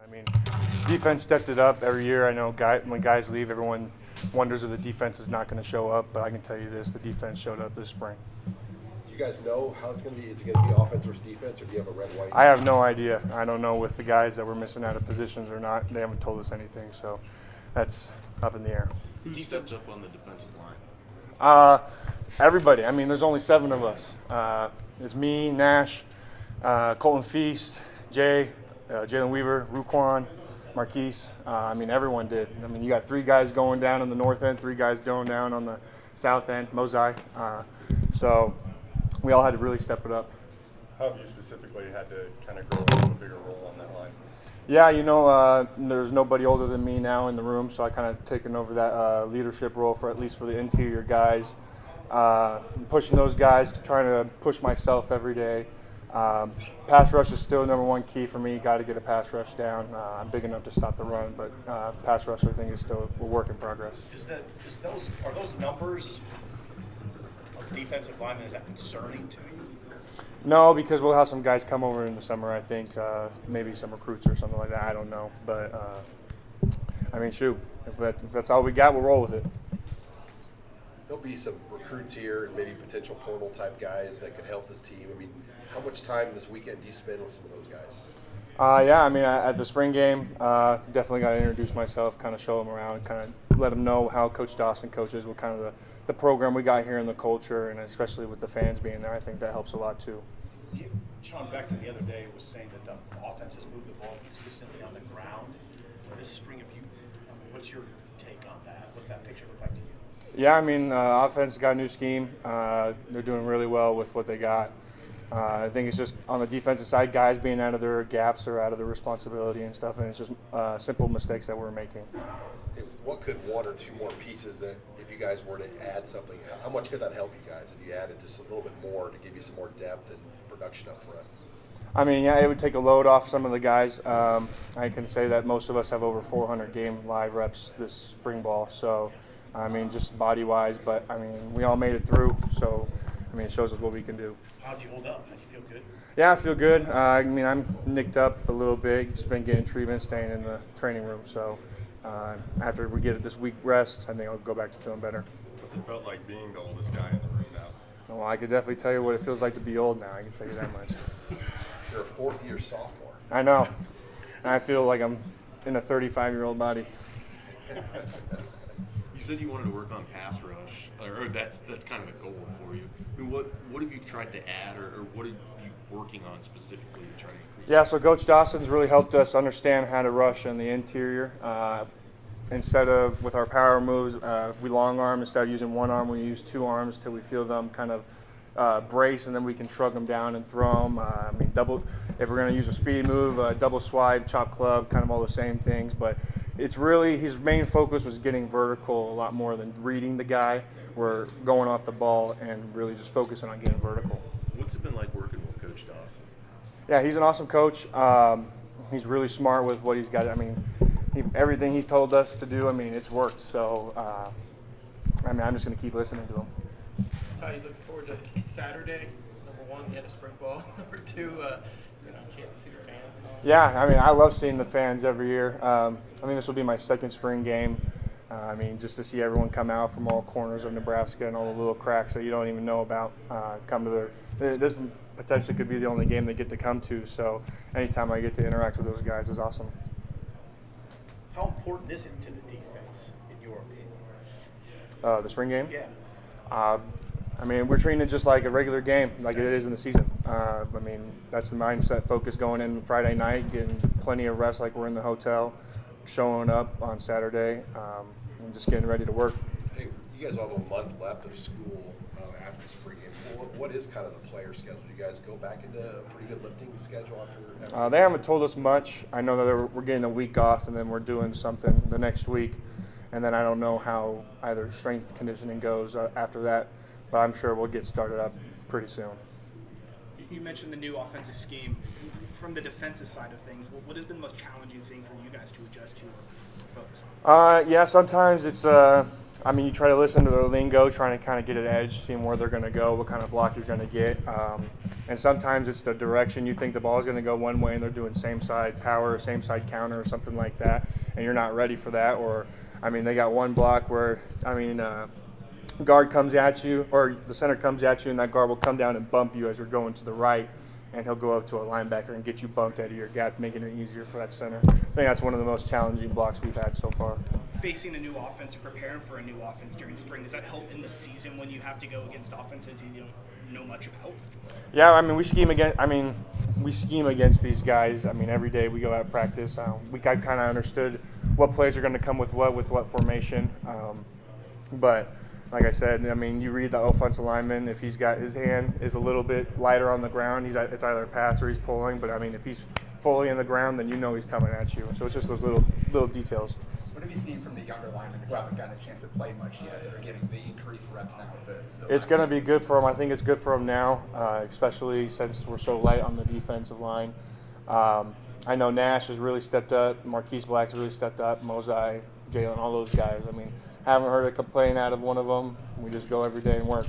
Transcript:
I mean, defense stepped it up every year. I know when guys leave, everyone wonders if the defense is not going to show up, but I can tell you this, the defense showed up this spring. Do you guys know how it's going to be? Is it going to be offense versus defense, or do you have a red-white? I have no idea. I don't know with the guys that we're missing out of positions or not. They haven't told us anything, so that's up in the air. Who steps up on the defensive line? Everybody. I mean, there's only 7 of us. It's me, Nash, Colton Feast, Jay, Jalen Weaver, Ruquan, Marquise. I mean, everyone did. I mean, you got 3 guys going down on the north end, 3 guys going down on the south end, Mosai. So we all had to really step it up. How have you specifically had to kind of grow into a bigger role on that line? Yeah, you know, there's nobody older than me now in the room, so I kind of taken over that leadership role for at least for the interior guys. Pushing those guys, trying to push myself every day. Pass rush is still number 1 key for me. Got to get a pass rush down. I'm big enough to stop the run, but pass rush I think is still a work in progress. Are those numbers of defensive linemen, is that concerning to you? No, because we'll have some guys come over in the summer, I think. Maybe some recruits or something like that. I don't know. But, I mean, shoot, if that's all we got, we'll roll with it. There'll be some recruits here and maybe potential portal type guys that could help this team. I mean, how much time this weekend do you spend with some of those guys? Yeah, I mean, at the spring game, definitely got to introduce myself, kind of show them around, kind of let them know how Coach Dawson coaches, what kind of the program we got here and the culture, and especially with the fans being there, I think that helps a lot too. Sean Beckton the other day was saying that the offense has moved the ball consistently on the ground. This spring, what's your take on that? What's that picture look like to you? Yeah, I mean, offense got a new scheme. They're doing really well with what they got. I think it's just on the defensive side, guys being out of their gaps or out of their responsibility and stuff, and it's just simple mistakes that we're making. What could 1 or 2 more pieces that if you guys were to add something, how much could that help you guys if you added just a little bit more to give you some more depth and production up front? I mean, yeah, it would take a load off some of the guys. I can say that most of us have over 400 game live reps this spring ball. So, I mean, just body-wise, but, I mean, we all made it through. So, I mean, it shows us what we can do. How'd you hold up? Did you feel good? Yeah, I feel good. I mean, I'm nicked up a little bit. Just been getting treatment, staying in the training room. So, after we get this week rest, I think I'll go back to feeling better. What's it felt like being the oldest guy in the room now? Well, I could definitely tell you what it feels like to be old now. I can tell you that much. You're a 4th-year sophomore. I know. And I feel like I'm in a 35-year-old body. You said you wanted to work on pass rush, or that's kind of a goal for you. I mean, what have you tried to add, or what are you working on specifically to try to increase? Yeah, so Coach Dawson's really helped us understand how to rush in the interior. Instead of with our power moves, if we long arm, instead of using 1 arm, we use 2 arms till we feel them kind of brace, and then we can shrug them down and throw them. I mean, if we're going to use a speed move, double swipe, chop club, kind of all the same things. But it's really, his main focus was getting vertical a lot more than reading the guy. We're going off the ball and really just focusing on getting vertical. What's it been like working with Coach Dawson? Yeah, he's an awesome coach. He's really smart with what he's got. I mean, everything he's told us to do, I mean, it's worked. So, I mean, I'm just going to keep listening to him. Ty, you looking forward to Saturday? Number 1, you had a spring ball. Number 2, chance to see the fans. Yeah, I mean, I love seeing the fans every year. I think this will be my 2nd spring game. I mean, just to see everyone come out from all corners of Nebraska and all the little cracks that you don't even know about come to this potentially could be the only game they get to come to. So anytime I get to interact with those guys is awesome. How important is it to the defense, in your opinion? The spring game? Yeah. I mean, we're treating it just like a regular game, like it is in the season. I mean, that's the mindset focus going in Friday night, getting plenty of rest like we're in the hotel, showing up on Saturday, and just getting ready to work. Hey, you guys all have a month left of school after the spring game. What is kind of the player schedule? Do you guys go back into a pretty good lifting schedule after? They haven't told us much. I know that we're getting a week off, and then we're doing something the next week. And then I don't know how either strength conditioning goes after that, but I'm sure we'll get started up pretty soon. You mentioned the new offensive scheme. From the defensive side of things, what has been the most challenging thing for you guys to adjust to or focus on? Yeah, sometimes it's I mean, you try to listen to their lingo, trying to kind of get an edge, seeing where they're going to go, what kind of block you're going to get. And sometimes it's the direction. You think the ball is going to go one way, and they're doing same side power, same side counter, or something like that, and you're not ready for that. Or, I mean, they got one block where, guard comes at you, or the center comes at you, and that guard will come down and bump you as you're going to the right, and he'll go up to a linebacker and get you bumped out of your gap, making it easier for that center. I think that's one of the most challenging blocks we've had so far. Facing a new offense or preparing for a new offense during spring, does that help in the season when you have to go against offenses you don't know much about? Yeah, I mean, we scheme against these guys. I mean, every day we go out and practice. We kind of understood what plays are going to come with what formation. But like I said, I mean, you read the offensive lineman. If he's got his hand is a little bit lighter on the ground, it's either a pass or he's pulling. But I mean, if he's fully in the ground, then you know he's coming at you. So it's just those little details. What have you seen from the younger linemen who haven't gotten a chance to play much yet, that are getting the increased reps now? It's going to be good for them. I think it's good for them now, especially since we're so light on the defensive line. I know Nash has really stepped up. Marquise Black's really stepped up. Mosai, Jalen, all those guys. I mean, haven't heard a complaint out of one of them. We just go every day and work.